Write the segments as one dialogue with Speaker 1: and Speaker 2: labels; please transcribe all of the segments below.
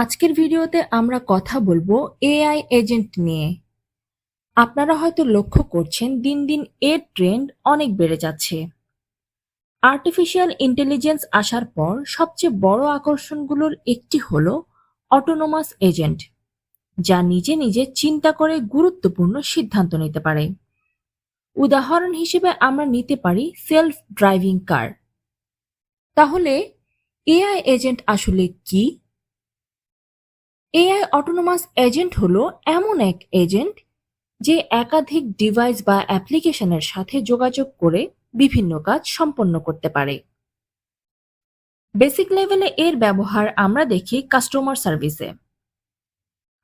Speaker 1: আজকের ভিডিওতে আমরা কথা বলবো এআই এজেন্ট নিয়ে। আপনারা হয়তো লক্ষ্য করছেন দিন দিন এর ট্রেন্ড অনেক বেড়ে যাচ্ছে। আর্টিফিশিয়াল ইন্টেলিজেন্স আসার পর সবচেয়ে বড় আকর্ষণগুলোর একটি হলো অটোনোমাস এজেন্ট, যা নিজে নিজে চিন্তা করে গুরুত্বপূর্ণ সিদ্ধান্ত নিতে পারে। উদাহরণ হিসেবে আমরা নিতে পারি সেলফ ড্রাইভিং কার। তাহলে এআই এজেন্ট আসলে কি? এআই অটোনোমাস এজেন্ট হলো এমন এক এজেন্ট যে একাধিক ডিভাইস বা অ্যাপ্লিকেশনের সাথে যোগাযোগ করে বিভিন্ন কাজ সম্পন্ন করতে পারে। বেসিক লেভেলে এর ব্যবহার আমরা দেখি কাস্টমার সার্ভিসে।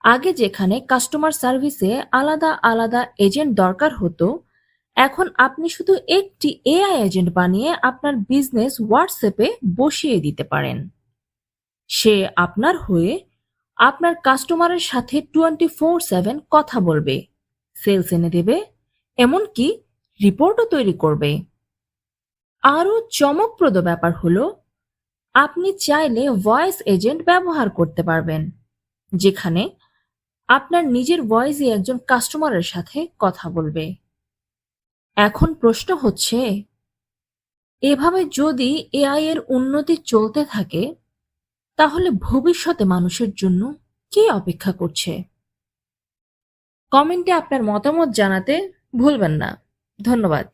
Speaker 1: আগে যেখানে কাস্টমার সার্ভিসে আলাদা আলাদা এজেন্ট দরকার হতো, এখন আপনি শুধু একটি এআই এজেন্ট বানিয়ে আপনার বিজনেস হোয়াটসঅ্যাপে বসিয়ে দিতে পারেন। সে আপনার হয়ে আপনার কাস্টমারের সাথে 24/7 কথা বলবে, সেলস এনে দেবে, এমনকি রিপোর্টও তৈরি করবে। আরও চমকপ্রদ ব্যাপার হলো, আপনি চাইলে ভয়েস এজেন্ট ব্যবহার করতে পারবেন, যেখানে আপনার নিজের ভয়েসই একজন কাস্টমারের সাথে কথা বলবে। এখন প্রশ্ন হচ্ছে, এভাবে যদি এআই এর উন্নতি চলতে থাকে, তাহলে ভবিষ্যতে মানুষের জন্য কি অপেক্ষা করছে? কমেন্টে আপনার মতামত জানাতে ভুলবেন না। ধন্যবাদ।